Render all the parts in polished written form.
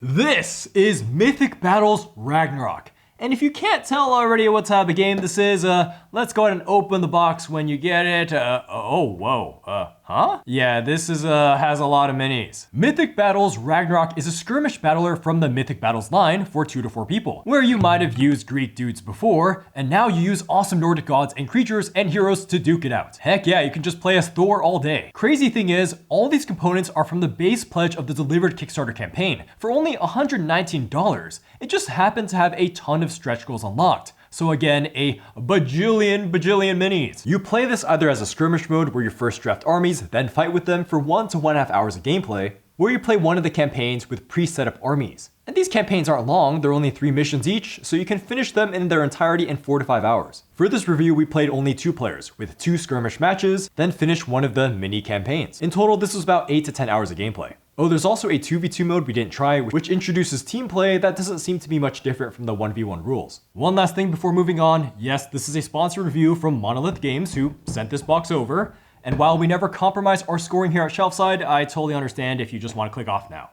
This is Mythic Battles Ragnarok. And if you can't tell already what type of game this is, let's go ahead and open the box when you get it. Huh? Yeah, this is has a lot of minis. Mythic Battles Ragnarok is a skirmish battler from the Mythic Battles line for 2 to 4 people, where you might have used Greek dudes before, and now you use awesome Nordic gods and creatures and heroes to duke it out. Heck yeah, you can just play as Thor all day. Crazy thing is, all these components are from the base pledge of the delivered Kickstarter campaign for only $119. It just happened to have a ton of stretch goals unlocked. So again, a bajillion minis. You play this either as a skirmish mode where you first draft armies, then fight with them for 1 to 1.5 hours of gameplay, or you play one of the campaigns with pre-set up armies. And these campaigns aren't long, they're only 3 missions each, so you can finish them in their entirety in 4 to 5 hours. For this review, we played only 2 players, with 2 skirmish matches, then finished one of the mini campaigns. In total, this was about 8 to 10 hours of gameplay. Oh, there's also a 2v2 mode we didn't try, which introduces team play that doesn't seem to be much different from the 1v1 rules. One last thing before moving on, yes, this is a sponsored review from Monolith Games, who sent this box over. And while we never compromise our scoring here at Shelfside, I totally understand if you just want to click off now.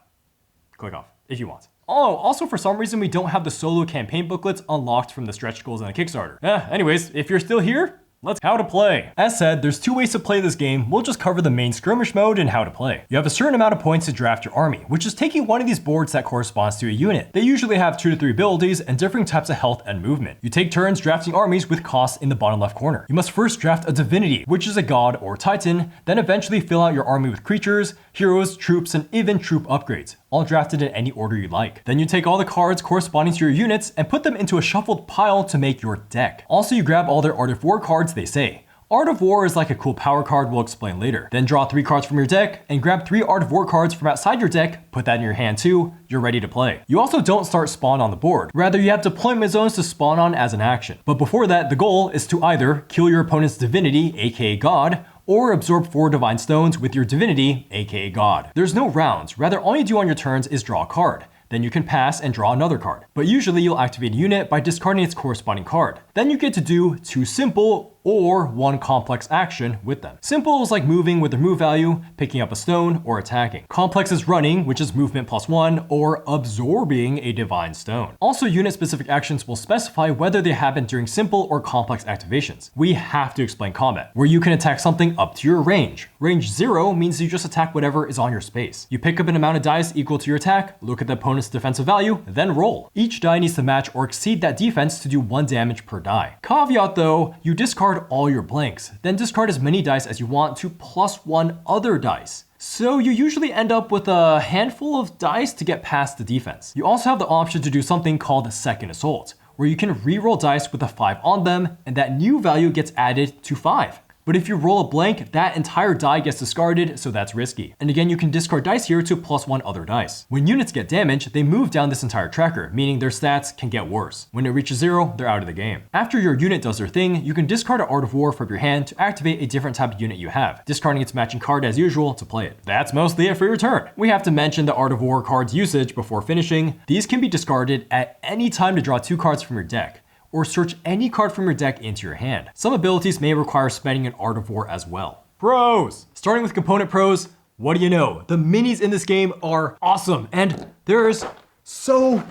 Click off, if you want. Oh, also for some reason we don't have the solo campaign booklets unlocked from the stretch goals and the Kickstarter. Anyways, if you're still here, let's how to play. As said, there's 2 ways to play this game. We'll just cover the main skirmish mode and how to play. You have a certain amount of points to draft your army, which is taking one of these boards that corresponds to a unit. They usually have 2 to 3 abilities and differing types of health and movement. You take turns drafting armies with costs in the bottom left corner. You must first draft a divinity, which is a god or titan, then eventually fill out your army with creatures, heroes, troops, and even troop upgrades, all drafted in any order you like. Then you take all the cards corresponding to your units and put them into a shuffled pile to make your deck. Also, you grab all their Art of War cards they say. Art of War is like a cool power card we'll explain later. Then draw 3 cards from your deck and grab 3 Art of War cards from outside your deck, put that in your hand too, you're ready to play. You also don't start spawn on the board. Rather, you have deployment zones to spawn on as an action. But before that, the goal is to either kill your opponent's divinity, aka god, or absorb 4 divine stones with your divinity, aka god. There's no rounds, rather all you do on your turns is draw a card. Then you can pass and draw another card. But usually you'll activate a unit by discarding its corresponding card. Then you get to do 2 simple or 1 complex action with them. Simple is like moving with their move value, picking up a stone, or attacking. Complex is running, which is movement +1, or absorbing a divine stone. Also, unit-specific actions will specify whether they happen during simple or complex activations. We have to explain combat, where you can attack something up to your range. Range 0 means you just attack whatever is on your space. You pick up an amount of dice equal to your attack, look at the opponent's defensive value, then roll. Each die needs to match or exceed that defense to do 1 damage per die. Caveat though, you discard all your blanks, then discard as many dice as you want to +1 other dice. So you usually end up with a handful of dice to get past the defense. You also have the option to do something called Second Assault, where you can re-roll dice with a 5 on them, and that new value gets added to 5. But if you roll a blank, that entire die gets discarded, so that's risky. And again, you can discard dice here to +1 other dice. When units get damaged, they move down this entire tracker, meaning their stats can get worse. When it reaches 0, they're out of the game. After your unit does their thing, you can discard an Art of War from your hand to activate a different type of unit you have, discarding its matching card as usual to play it. That's mostly it for your turn. We have to mention the Art of War card's usage before finishing. These can be discarded at any time to draw 2 cards from your deck, or search any card from your deck into your hand. Some abilities may require spending an Art of War as well. Pros! Starting with component pros, what do you know? The minis in this game are awesome, and there's so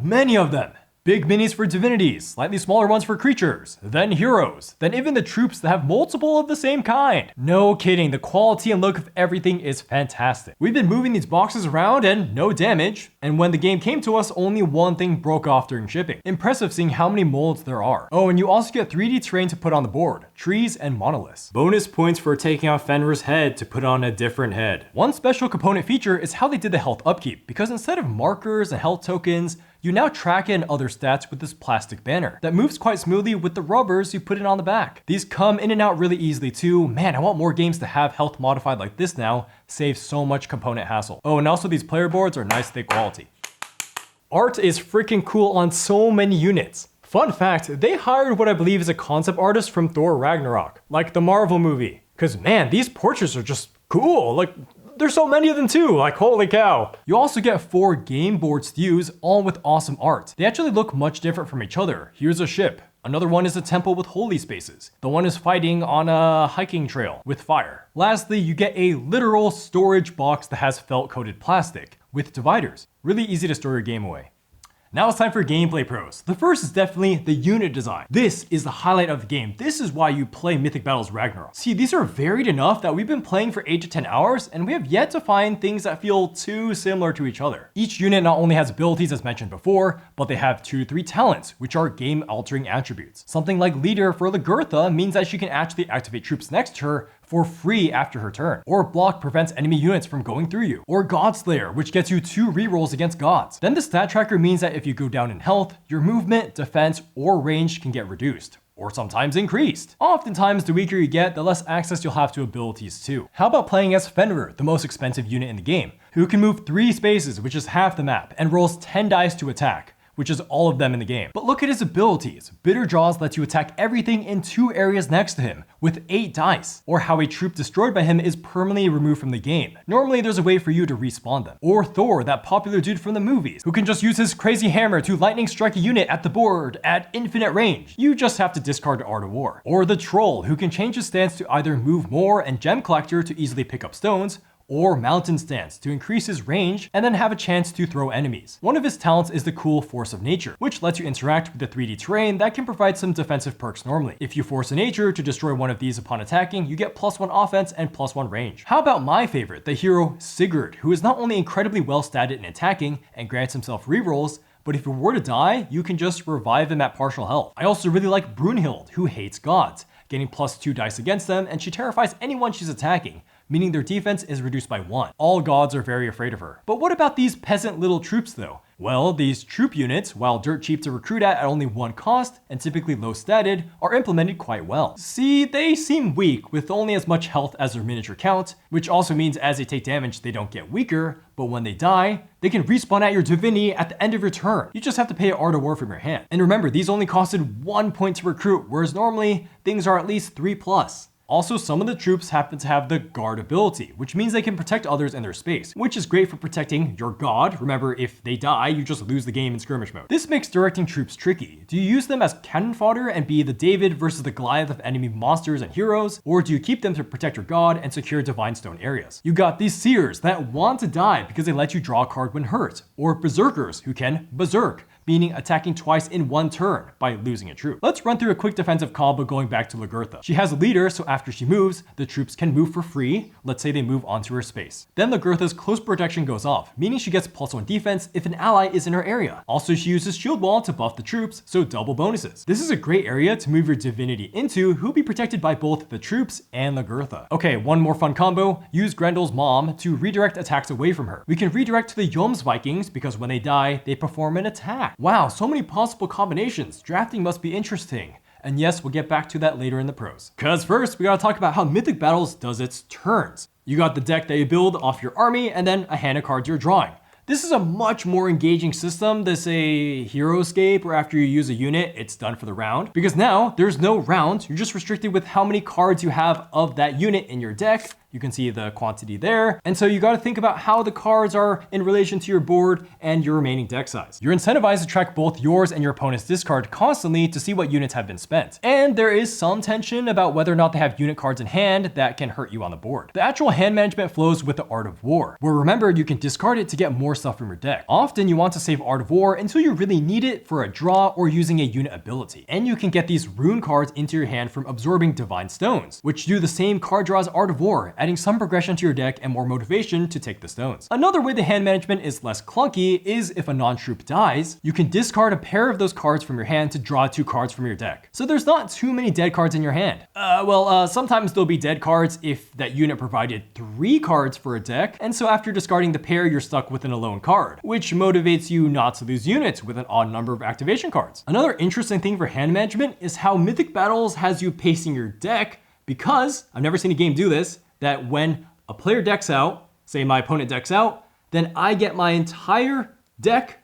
many of them. Big minis for divinities, slightly smaller ones for creatures, then heroes, then even the troops that have multiple of the same kind. No kidding, the quality and look of everything is fantastic. We've been moving these boxes around and no damage, and when the game came to us, only one thing broke off during shipping. Impressive seeing how many molds there are. Oh, and you also get 3D terrain to put on the board, trees and monoliths. Bonus points for taking out Fenrir's head to put on a different head. One special component feature is how they did the health upkeep, because instead of markers and health tokens, you now track in other stats with this plastic banner that moves quite smoothly with the rubbers you put it on the back. These come in and out really easily too. Man, I want more games to have health modified like this now. Saves so much component hassle. Oh, and also these player boards are nice thick quality. Art is freaking cool on so many units. Fun fact, they hired what I believe is a concept artist from Thor Ragnarok, like the Marvel movie. Cause man, these portraits are just cool. Like, there's so many of them too, like holy cow. You also get 4 game boards to use, all with awesome art. They actually look much different from each other. Here's a ship. Another one is a temple with holy spaces. The one is fighting on a hiking trail with fire. Lastly, you get a literal storage box that has felt coated plastic, with dividers. Really easy to store your game away. Now it's time for gameplay pros. The first is definitely the unit design. This is the highlight of the game. This is why you play Mythic Battles Ragnarok. See, these are varied enough that we've been playing for 8 to 10 hours and we have yet to find things that feel too similar to each other. Each unit not only has abilities as mentioned before, but they have 2 to 3 talents, which are game-altering attributes. Something like Leader for Lagertha means that she can actually activate troops next to her for free after her turn. Or Block prevents enemy units from going through you. Or Godslayer, which gets you 2 rerolls against gods. Then the stat tracker means that if you go down in health, your movement, defense, or range can get reduced, or sometimes increased. Oftentimes, the weaker you get, the less access you'll have to abilities too. How about playing as Fenrir, the most expensive unit in the game, who can move 3 spaces, which is half the map, and rolls 10 dice to attack, which is all of them in the game. But look at his abilities. Bitter Jaws lets you attack everything in 2 areas next to him, with 8 dice. Or how a troop destroyed by him is permanently removed from the game. Normally there's a way for you to respawn them. Or Thor, that popular dude from the movies, who can just use his crazy hammer to lightning strike a unit at the board at infinite range. You just have to discard the Art of War. Or the Troll, who can change his stance to either move more and Gem Collector to easily pick up stones, or Mountain Stance to increase his range and then have a chance to throw enemies. One of his talents is the cool Force of Nature, which lets you interact with the 3D terrain that can provide some defensive perks normally. If you force a nature to destroy one of these upon attacking, you get +1 offense and +1 range. How about my favorite, the hero Sigurd, who is not only incredibly well statted in attacking and grants himself rerolls, but if he were to die, you can just revive him at partial health. I also really like Brunhild, who hates gods, getting +2 dice against them, and she terrifies anyone she's attacking, meaning their defense is reduced by 1. All gods are very afraid of her. But what about these peasant little troops though? Well, these troop units, while dirt cheap to recruit at only 1 cost and typically low statted, are implemented quite well. See, they seem weak with only as much health as their miniature count, which also means as they take damage they don't get weaker, but when they die, they can respawn at your divinity at the end of your turn. You just have to pay an Art of War from your hand. And remember, these only costed 1 point to recruit, whereas normally things are at least 3+. Also, some of the troops happen to have the guard ability, which means they can protect others in their space, which is great for protecting your god. Remember, if they die, you just lose the game in skirmish mode. This makes directing troops tricky. Do you use them as cannon fodder and be the David versus the Goliath of enemy monsters and heroes, or do you keep them to protect your god and secure Divine Stone areas? You got these seers that want to die because they let you draw a card when hurt, or berserkers who can berserk, meaning attacking twice in 1 turn by losing a troop. Let's run through a quick defensive combo going back to Lagertha. She has a leader, so after she moves, the troops can move for free. Let's say they move onto her space. Then Lagertha's close protection goes off, meaning she gets +1 defense if an ally is in her area. Also, she uses shield wall to buff the troops, so double bonuses. This is a great area to move your divinity into, who'll be protected by both the troops and Lagertha. Okay, one more fun combo. Use Grendel's mom to redirect attacks away from her. We can redirect to the Jomsvikings because when they die, they perform an attack. Wow, so many possible combinations. Drafting must be interesting. And yes, we'll get back to that later in the pros. Cause first, we gotta talk about how Mythic Battles does its turns. You got the deck that you build off your army, and then a hand of cards you're drawing. This is a much more engaging system than say HeroScape, where after you use a unit, it's done for the round. Because now, there's no round, you're just restricted with how many cards you have of that unit in your deck. You can see the quantity there. And so you got to think about how the cards are in relation to your board and your remaining deck size. You're incentivized to track both yours and your opponent's discard constantly to see what units have been spent. And there is some tension about whether or not they have unit cards in hand that can hurt you on the board. The actual hand management flows with the Art of War, where remember, you can discard it to get more stuff from your deck. Often you want to save Art of War until you really need it for a draw or using a unit ability. And you can get these rune cards into your hand from absorbing Divine Stones, which do the same card draw as Art of War, adding some progression to your deck and more motivation to take the stones. Another way the hand management is less clunky is if a non-troop dies, you can discard a pair of those cards from your hand to draw 2 cards from your deck. So there's not too many dead cards in your hand. Sometimes there'll be dead cards if that unit provided 3 cards for a deck, and so after discarding the pair, you're stuck with an alone card, which motivates you not to lose units with an odd number of activation cards. Another interesting thing for hand management is how Mythic Battles has you pacing your deck, because I've never seen a game do this, that when a player decks out, say my opponent decks out, then I get my entire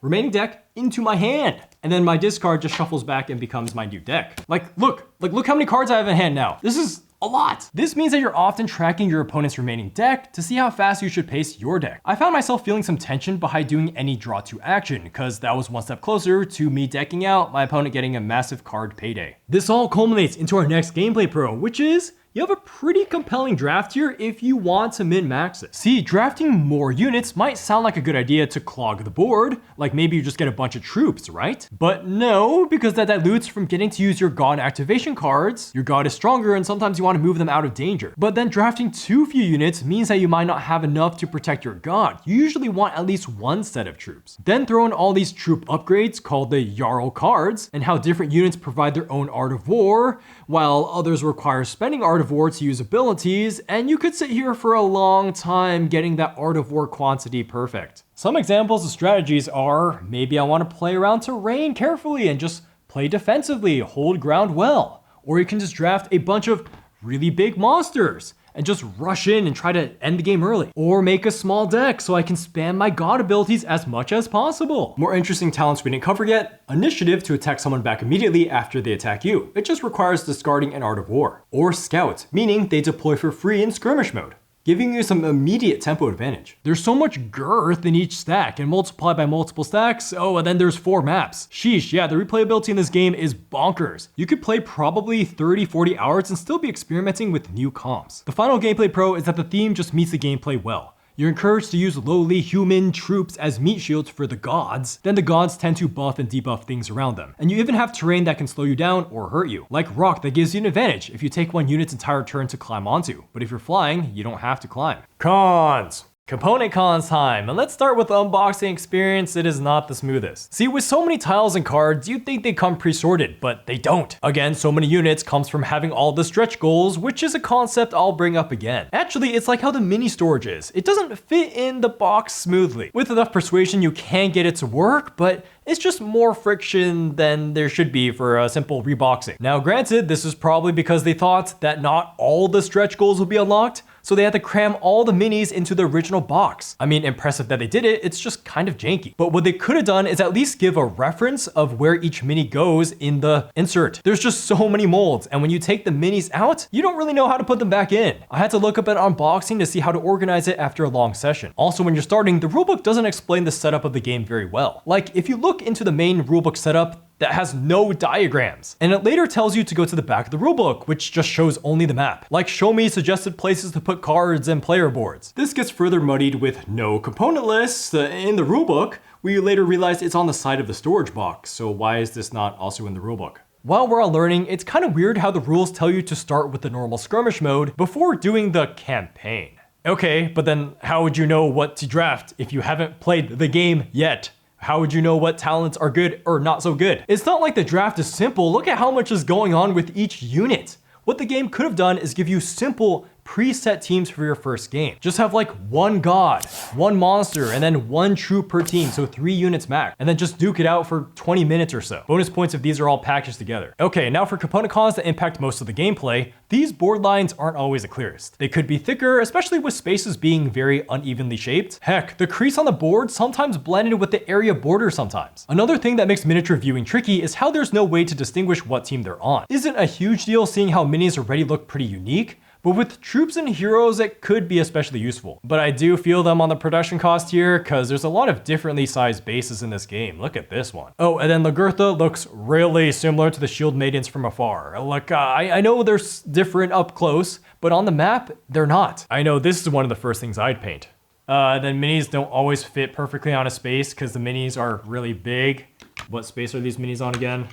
remaining deck into my hand. And then my discard just shuffles back and becomes my new deck. Look how many cards I have in hand now. This is a lot. This means that you're often tracking your opponent's remaining deck to see how fast you should pace your deck. I found myself feeling some tension behind doing any draw 2 action, because that was one step closer to me decking out, my opponent getting a massive card payday. This all culminates into our next gameplay pro, which is you have a pretty compelling draft here if you want to min-max it. See, drafting more units might sound like a good idea to clog the board, like maybe you just get a bunch of troops, right? But no, because that dilutes from getting to use your god activation cards. Your god is stronger and sometimes you want to move them out of danger. But then drafting too few units means that you might not have enough to protect your god. You usually want at least one set of troops. Then throw in all these troop upgrades called the Jarl cards, and how different units provide their own art of war, while others require spending art of war to use abilities, and you could sit here for a long time getting that art of war quantity perfect. Some examples of strategies are, maybe I want to play around terrain carefully and just play defensively, hold ground well. Or you can just draft a bunch of really big monsters and just rush in and try to end the game early. Or make a small deck so I can spam my god abilities as much as possible. More interesting talents we didn't cover yet: initiative to attack someone back immediately after they attack you. It just requires discarding an art of war. Or scout, meaning they deploy for free in skirmish mode, giving you some immediate tempo advantage. There's so much girth in each stack, and multiplied by multiple stacks, oh, and then there's 4 maps. Sheesh, yeah, the replayability in this game is bonkers. You could play probably 30-40 hours and still be experimenting with new comps. The final gameplay pro is that the theme just meets the gameplay well. You're encouraged to use lowly human troops as meat shields for the gods. Then the gods tend to buff and debuff things around them. And you even have terrain that can slow you down or hurt you, like rock that gives you an advantage if you take one unit's entire turn to climb onto. But if you're flying, you don't have to climb. Cons. Component cons time, and let's start with the unboxing experience. It is not the smoothest. See, with so many tiles and cards, you'd think they come pre-sorted, but they don't. Again, so many units comes from having all the stretch goals, which is a concept I'll bring up again. Actually, it's like how the mini storage is. It doesn't fit in the box smoothly. With enough persuasion, you can get it to work, but it's just more friction than there should be for a simple reboxing. Now, granted, this is probably because they thought that not all the stretch goals will be unlocked, so they had to cram all the minis into the original box. I mean, impressive that they did it, it's just kind of janky. But what they could have done is at least give a reference of where each mini goes in the insert. There's just so many molds, and when you take the minis out, you don't really know how to put them back in. I had to look up an unboxing to see how to organize it after a long session. Also, when you're starting, the rulebook doesn't explain the setup of the game very well. Like, if you look into the main rulebook setup, that has no diagrams. And it later tells you to go to the back of the rulebook, which just shows only the map. Like, show me suggested places to put cards and player boards. This gets further muddied with no component lists in the rulebook. We later realized it's on the side of the storage box, so why is this not also in the rulebook? While we're on learning, it's kind of weird how the rules tell you to start with the normal skirmish mode before doing the campaign. Okay, but then how would you know what to draft if you haven't played the game yet? How would you know what talents are good or not so good? It's not like the draft is simple. Look at how much is going on with each unit. What the game could have done is give you simple preset teams for your first game. Just have like one god, one monster, and then one troop per team, so 3 units max, and then just duke it out for 20 minutes or so. Bonus points if these are all packaged together. Okay, now for component cons that impact most of the gameplay, these board lines aren't always the clearest. They could be thicker, especially with spaces being very unevenly shaped. Heck, the crease on the board sometimes blended with the area border sometimes. Another thing that makes miniature viewing tricky is how there's no way to distinguish what team they're on. Isn't a huge deal seeing how minis already look pretty unique, but with troops and heroes, it could be especially useful. But I do feel them on the production cost here, because there's a lot of differently sized bases in this game. Look at this one. Oh, and then Lagertha looks really similar to the Shield Maidens from afar. Look, I know they're different up close, but on the map, they're not. I know this is one of the first things I'd paint. Then minis don't always fit perfectly on a space, because the minis are really big. What space are these minis on again?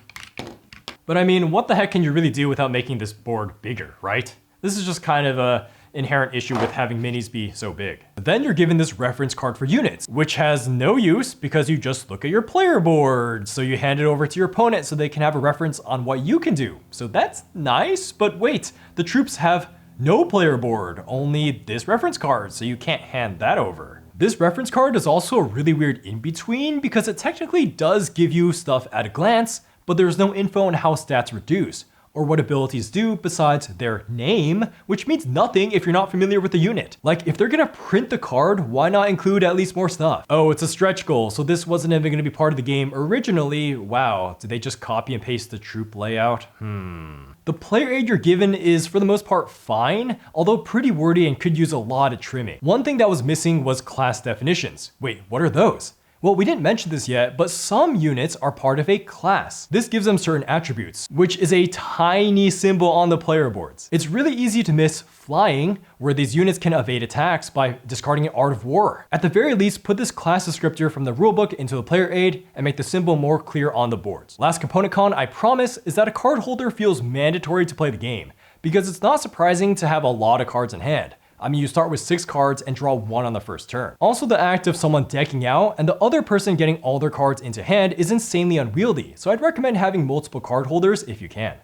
But I mean, what the heck can you really do without making this board bigger, right? This is just kind of an inherent issue with having minis be so big. Then you're given this reference card for units, which has no use because you just look at your player board. So you hand it over to your opponent so they can have a reference on what you can do. So that's nice, but wait, the troops have no player board, only this reference card, so you can't hand that over. This reference card is also a really weird in-between because it technically does give you stuff at a glance, but there's no info on how stats reduce, or what abilities do besides their name, which means nothing if you're not familiar with the unit. Like, if they're gonna print the card, why not include at least more stuff? Oh, it's a stretch goal, so this wasn't even gonna be part of the game originally. Wow, did they just copy and paste the troop layout? The player aid you're given is for the most part fine, although pretty wordy and could use a lot of trimming. One thing that was missing was class definitions. Wait, what are those? Well, we didn't mention this yet, but some units are part of a class. This gives them certain attributes, which is a tiny symbol on the player boards. It's really easy to miss flying, where these units can evade attacks by discarding an Art of War. At the very least, put this class descriptor from the rulebook into the player aid and make the symbol more clear on the boards. Last component con, I promise, is that a card holder feels mandatory to play the game, because it's not surprising to have a lot of cards in hand. I mean, you start with 6 cards and draw 1 on the first turn. Also, the act of someone decking out and the other person getting all their cards into hand is insanely unwieldy, so I'd recommend having multiple card holders if you can.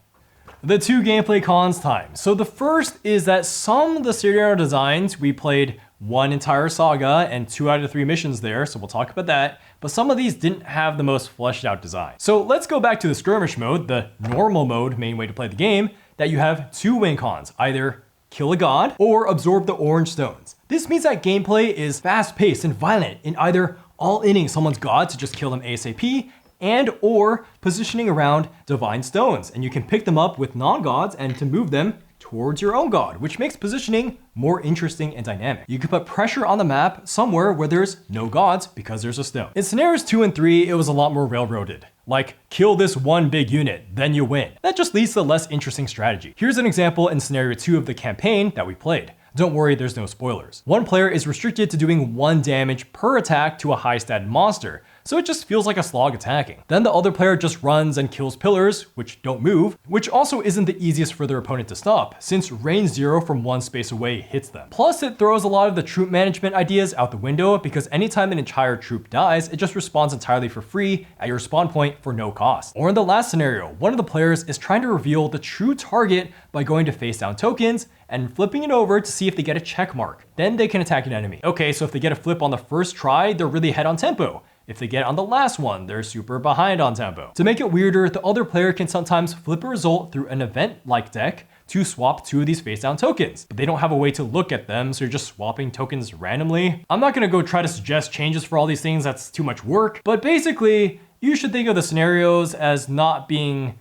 The 2 gameplay cons time. So the first is that some of the scenario designs, we played 1 entire saga and 2 out of 3 missions there, so we'll talk about that, but some of these didn't have the most fleshed out design. So let's go back to the skirmish mode, the normal mode, main way to play the game, that you have 2 win cons, either kill a god or absorb the orange stones. This means that gameplay is fast paced and violent in either all-inning someone's god to just kill them ASAP, and or positioning around divine stones, and you can pick them up with non-gods and to move them towards your own god, which makes positioning more interesting and dynamic. You can put pressure on the map somewhere where there's no gods because there's a stone. In scenarios 2 and 3, it was a lot more railroaded. Like, kill this one big unit, then you win. That just leads to a less interesting strategy. Here's an example in scenario 2 of the campaign that we played. Don't worry, there's no spoilers. One player is restricted to doing 1 damage per attack to a high stat monster, so it just feels like a slog attacking. Then the other player just runs and kills pillars, which don't move, which also isn't the easiest for their opponent to stop, since range 0 from 1 space away hits them. Plus, it throws a lot of the troop management ideas out the window, because anytime an entire troop dies, it just respawns entirely for free at your spawn point for no cost. Or in the last scenario, one of the players is trying to reveal the true target by going to face down tokens and flipping it over to see if they get a check mark. Then they can attack an enemy. Okay, so if they get a flip on the first try, they're really ahead on tempo. If they get on the last one, they're super behind on tempo. To make it weirder, the other player can sometimes flip a result through an event-like deck to swap 2 of these face-down tokens, but they don't have a way to look at them, so you're just swapping tokens randomly. I'm not gonna go try to suggest changes for all these things, that's too much work, but basically, you should think of the scenarios as not being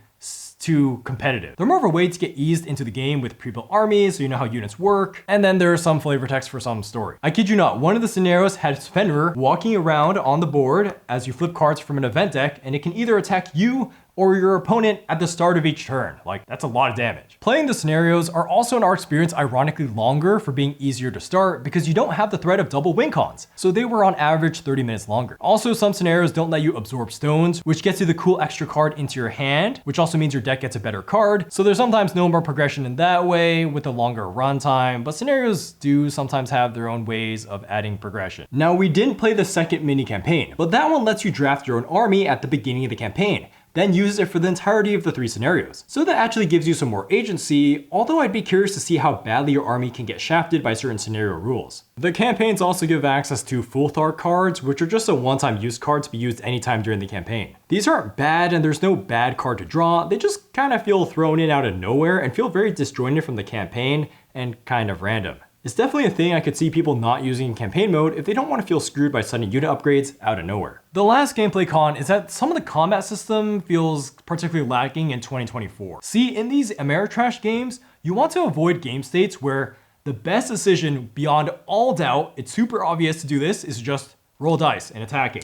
too competitive. They're more of a way to get eased into the game with pre-built armies, so you know how units work, and then there's some flavor text for some story. I kid you not, one of the scenarios had Fenrir walking around on the board as you flip cards from an event deck, and it can either attack you or your opponent at the start of each turn. Like, that's a lot of damage. Playing the scenarios are also in our experience ironically longer for being easier to start because you don't have the threat of double win cons. So they were on average 30 minutes longer. Also, some scenarios don't let you absorb stones, which gets you the cool extra card into your hand, which also means your deck gets a better card. So there's sometimes no more progression in that way with a longer runtime, but scenarios do sometimes have their own ways of adding progression. Now, we didn't play the second mini campaign, but that one lets you draft your own army at the beginning of the campaign, then use it for the entirety of the 3 scenarios. So that actually gives you some more agency, although I'd be curious to see how badly your army can get shafted by certain scenario rules. The campaigns also give access to full Thor cards, which are just a one-time use card to be used anytime during the campaign. These aren't bad and there's no bad card to draw, they just kind of feel thrown in out of nowhere and feel very disjointed from the campaign and kind of random. It's definitely a thing I could see people not using in campaign mode if they don't want to feel screwed by sudden unit upgrades out of nowhere. The last gameplay con is that some of the combat system feels particularly lacking in 2024. See, in these ameritrash games, you want to avoid game states where the best decision beyond all doubt, it's super obvious to do this, is just roll dice and attacking.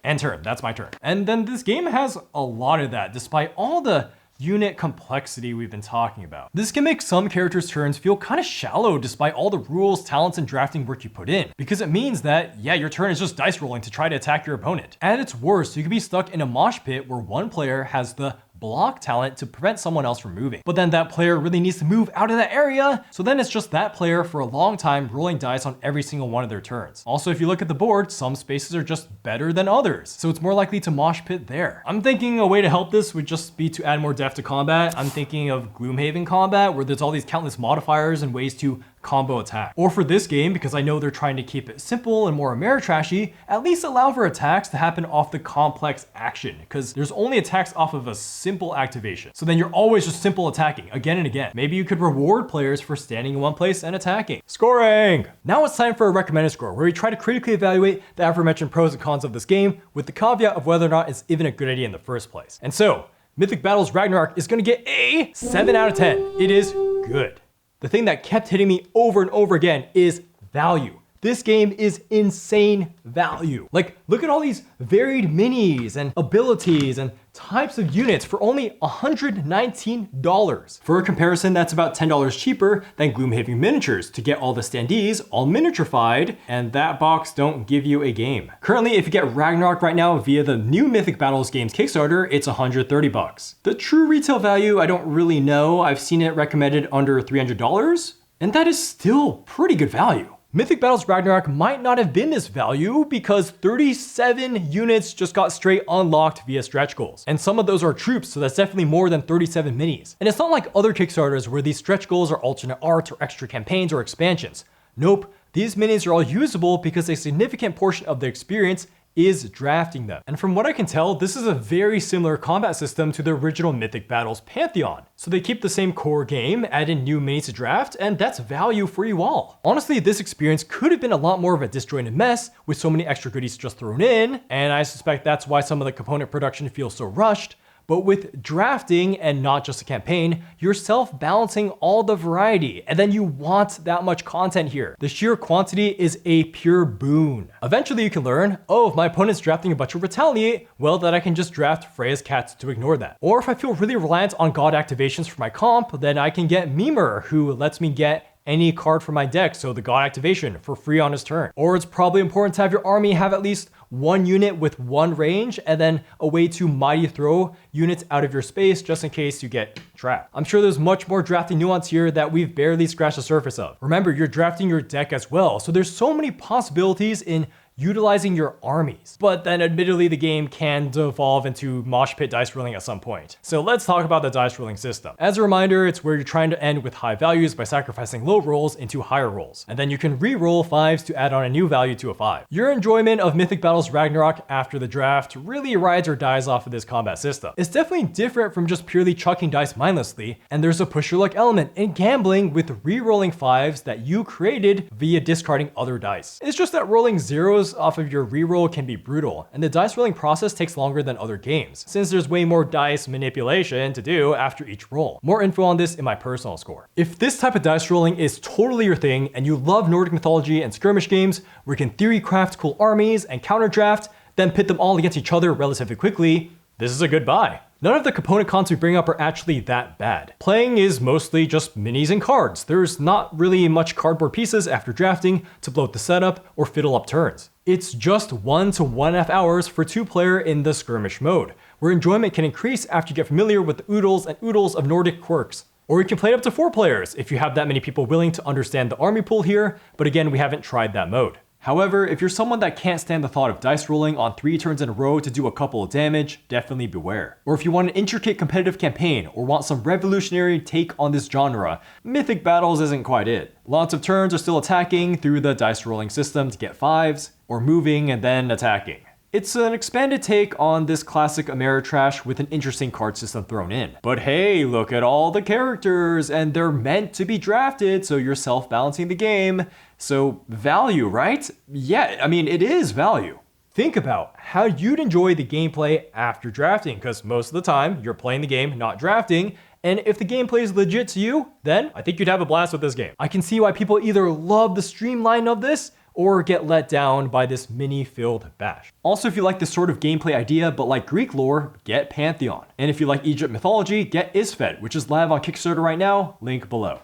End turn, that's my turn. And then this game has a lot of that, despite all the unit complexity we've been talking about. This can make some characters' turns feel kind of shallow despite all the rules, talents, and drafting work you put in, because it means that, yeah, your turn is just dice rolling to try to attack your opponent. At its worst, you can be stuck in a mosh pit where one player has the block talent to prevent someone else from moving. But then that player really needs to move out of that area, so then it's just that player for a long time rolling dice on every single one of their turns. Also, if you look at the board, some spaces are just better than others, so it's more likely to mosh pit there. I'm thinking a way to help this would just be to add more depth to combat. I'm thinking of Gloomhaven combat, where there's all these countless modifiers and ways to combo attack. Or for this game, because I know they're trying to keep it simple and more ameritrashy, at least allow for attacks to happen off the complex action, because there's only attacks off of a simple activation. So then you're always just simple attacking again and again. Maybe you could reward players for standing in one place and attacking. Scoring! Now it's time for a recommended score, where we try to critically evaluate the aforementioned pros and cons of this game, with the caveat of whether or not it's even a good idea in the first place. And so, Mythic Battles Ragnarok is gonna get a 7 out of 10. It is good. The thing that kept hitting me over and over again is value. This game is insane value. Like, look at all these varied minis and abilities and types of units for only $119. For a comparison, that's about $10 cheaper than Gloomhaven miniatures to get all the standees all miniaturified, and that box don't give you a game. Currently, if you get Ragnarok right now via the new Mythic Battles Games Kickstarter, it's $130. The true retail value, I don't really know. I've seen it recommended under $300, and that is still pretty good value. Mythic Battles Ragnarok might not have been this value because 37 units just got straight unlocked via stretch goals. And some of those are troops, so that's definitely more than 37 minis. And it's not like other Kickstarters where these stretch goals are alternate art or extra campaigns or expansions. Nope, these minis are all usable because a significant portion of the experience is drafting them. And from what I can tell, this is a very similar combat system to the original Mythic Battles Pantheon. So they keep the same core game, add in new minis to draft, and that's value for you all. Honestly, this experience could have been a lot more of a disjointed mess with so many extra goodies just thrown in, and I suspect that's why some of the component production feels so rushed. But with drafting and not just a campaign, you're self-balancing all the variety, and then you want that much content here. The sheer quantity is a pure boon. Eventually you can learn, oh, if my opponent's drafting a bunch of retaliate, well, then I can just draft Freya's cats to ignore that. Or if I feel really reliant on god activations for my comp, then I can get Mimer, who lets me get any card from my deck, so the god activation for free on his turn. Or it's probably important to have your army have at least one unit with one range and then a way to mighty throw units out of your space just in case you get trapped. I'm sure there's much more drafting nuance here that we've barely scratched the surface of. Remember, you're drafting your deck as well, so there's so many possibilities in utilizing your armies. But then admittedly, the game can devolve into mosh pit dice rolling at some point. So let's talk about the dice rolling system. As a reminder, it's where you're trying to end with high values by sacrificing low rolls into higher rolls. And then you can re-roll 5s to add on a new value to a 5. Your enjoyment of Mythic Battles Ragnarok after the draft really rides or dies off of this combat system. It's definitely different from just purely chucking dice mindlessly, and there's a push your luck element in gambling with re-rolling 5s that you created via discarding other dice. It's just that rolling zeros off of your reroll can be brutal, and the dice rolling process takes longer than other games, since there's way more dice manipulation to do after each roll. More info on this in my personal score. If this type of dice rolling is totally your thing, and you love Nordic mythology and skirmish games, where you can theory craft cool armies and counter draft, then pit them all against each other relatively quickly, this is a good buy. None of the component cons we bring up are actually that bad. Playing is mostly just minis and cards. There's not really much cardboard pieces after drafting to bloat the setup or fiddle up turns. It's just 1 to 1.5 hours for 2-player in the skirmish mode, where enjoyment can increase after you get familiar with the oodles and oodles of Nordic quirks. Or you can play it up to 4 players if you have that many people willing to understand the army pool here, but again, we haven't tried that mode. However, if you're someone that can't stand the thought of dice rolling on 3 turns in a row to do a couple of damage, definitely beware. Or if you want an intricate competitive campaign or want some revolutionary take on this genre, Mythic Battles isn't quite it. Lots of turns are still attacking through the dice rolling system to get 5s, or moving and then attacking. It's an expanded take on this classic ameritrash with an interesting card system thrown in. But hey, look at all the characters, and they're meant to be drafted, so you're self-balancing the game. So value, right? Yeah, I mean, it is value. Think about how you'd enjoy the gameplay after drafting, because most of the time you're playing the game, not drafting. And if the gameplay is legit to you, then I think you'd have a blast with this game. I can see why people either love the streamline of this or get let down by this mini-filled bash. Also, if you like this sort of gameplay idea but like Greek lore, get Pantheon. And if you like Egypt mythology, get Isfed, which is live on Kickstarter right now, link below.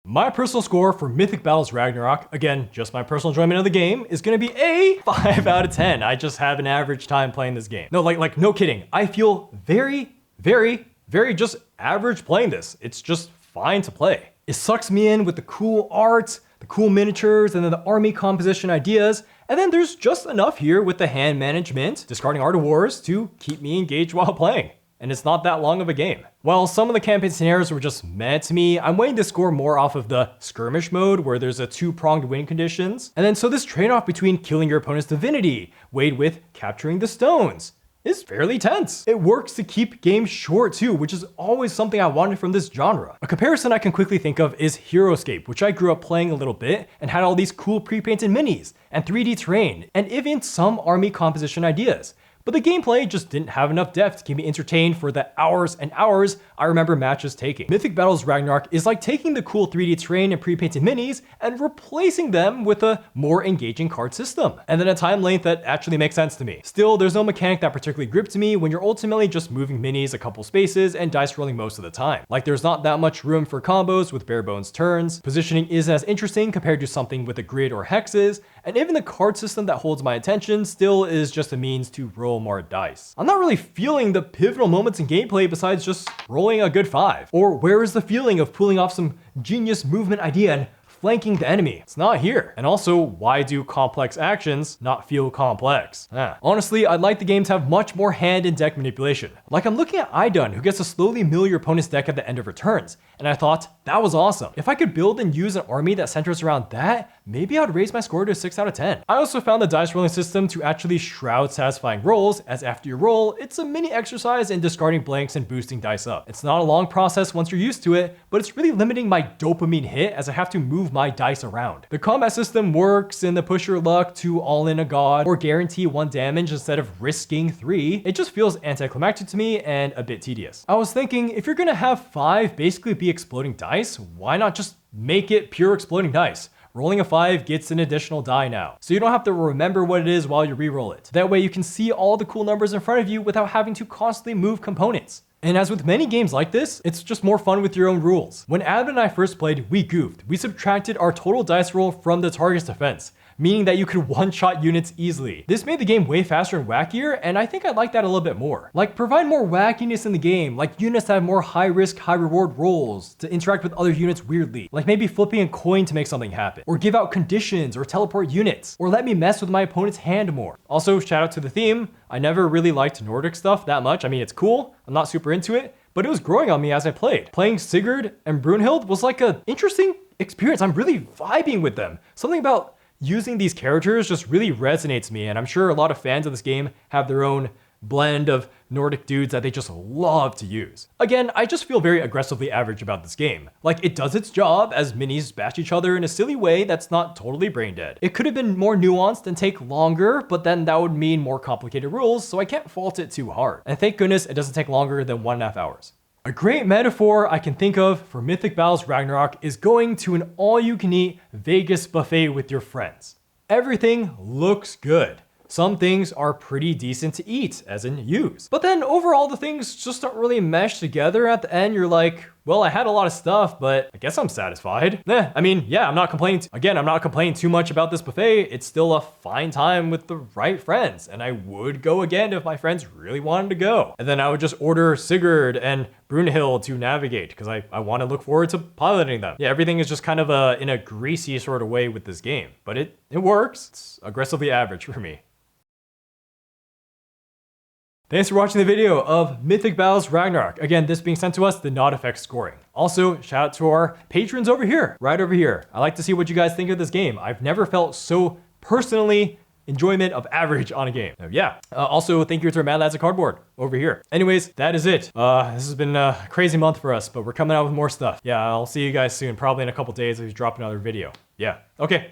My personal score for Mythic Battles Ragnarok, again, just my personal enjoyment of the game, is gonna be a 5 out of 10. I just have an average time playing this game. No, like no kidding. I feel very just average playing this. It's just fine to play. It sucks me in with the cool art, the cool miniatures, and then the army composition ideas. And then there's just enough here with the hand management, discarding Art of Wars, to keep me engaged while playing. And it's not that long of a game. While some of the campaign scenarios were just meh to me, I'm weighing this score more off of the skirmish mode, where there's a 2-pronged win conditions. And then so this trade-off between killing your opponent's divinity, weighed with capturing the stones, is fairly tense. It works to keep games short too, which is always something I wanted from this genre. A comparison I can quickly think of is HeroScape, which I grew up playing a little bit and had all these cool pre-painted minis and 3D terrain and even some army composition ideas. but the gameplay just didn't have enough depth to keep me entertained for the hours and hours I remember matches taking. Mythic Battles Ragnarok is like taking the cool 3D terrain and pre-painted minis and replacing them with a more engaging card system, and then a time length that actually makes sense to me. Still, there's no mechanic that particularly gripped me when you're ultimately just moving minis a couple spaces and dice rolling most of the time. Like, there's not that much room for combos with bare bones turns, positioning isn't as interesting compared to something with a grid or hexes, and even the card system that holds my attention still is just a means to roll more dice. I'm not really feeling the pivotal moments in gameplay besides just rolling a good 5. Or where is the feeling of pulling off some genius movement idea and flanking the enemy? It's not here. And also, why do complex actions not feel complex? Honestly, I'd like the game to have much more hand and deck manipulation. Like, I'm looking at Idun, who gets to slowly mill your opponent's deck at the end of her turns, and I thought, that was awesome. If I could build and use an army that centers around that, maybe I'd raise my score to a 6 out of 10. I also found the dice rolling system to actually shroud satisfying rolls, as after you roll, it's a mini exercise in discarding blanks and boosting dice up. It's not a long process once you're used to it, but it's really limiting my dopamine hit as I have to move my dice around. The combat system works in the push your luck to all in a god or guarantee 1 damage instead of risking 3. It just feels anticlimactic to me and a bit tedious. I was thinking, if you're gonna have 5 basically be exploding dice, why not just make it pure exploding dice? Rolling a 5 gets an additional die now, so you don't have to remember what it is while you re-roll it. That way you can see all the cool numbers in front of you without having to constantly move components. And as with many games like this, it's just more fun with your own rules. When Adam and I first played, we goofed. We subtracted our total dice roll from the target's defense, meaning that you could one-shot units easily. This made the game way faster and wackier, and I think I like that a little bit more. Like, provide more wackiness in the game, like units that have more high-risk, high-reward rolls to interact with other units weirdly, like maybe flipping a coin to make something happen, or give out conditions or teleport units, or let me mess with my opponent's hand more. Also, shout out to the theme. I never really liked Nordic stuff that much. I mean, it's cool, I'm not super into it, but it was growing on me as I played. Playing Sigurd and Brunhild was like an interesting experience. I'm really vibing with them. Something about using these characters just really resonates me, and I'm sure a lot of fans of this game have their own blend of Nordic dudes that they just love to use. Again, I just feel very aggressively average about this game. Like, it does its job as minis bash each other in a silly way that's not totally brain dead. It could have been more nuanced and take longer, but then that would mean more complicated rules, so I can't fault it too hard. And thank goodness it doesn't take longer than 1.5 hours. A great metaphor I can think of for Mythic Battles Ragnarok is going to an all-you-can-eat Vegas buffet with your friends. Everything looks good. Some things are pretty decent to eat, as in use. But then overall the things just don't really mesh together. At the end you're like, well, I had a lot of stuff, but I guess I'm satisfied. I mean, yeah, I'm not complaining. Again, I'm not complaining too much about this buffet. It's still a fine time with the right friends, and I would go again if my friends really wanted to go. And then I would just order Sigurd and Brunhild to navigate, because I want to look forward to piloting them. Yeah, everything is just kind of in a greasy sort of way with this game, but it works. It's aggressively average for me. Thanks for watching the video of Mythic Battles Ragnarok. Again, this being sent to us did not affect scoring. Also, shout out to our patrons over here, right over here. I like to see what you guys think of this game. I've never felt so personally enjoyment of average on a game. Also, thank you to our Mad Lads of Cardboard over here. Anyways, that is it. This has been a crazy month for us, but we're coming out with more stuff. Yeah, I'll see you guys soon, probably in a couple days if you drop another video. Yeah, okay.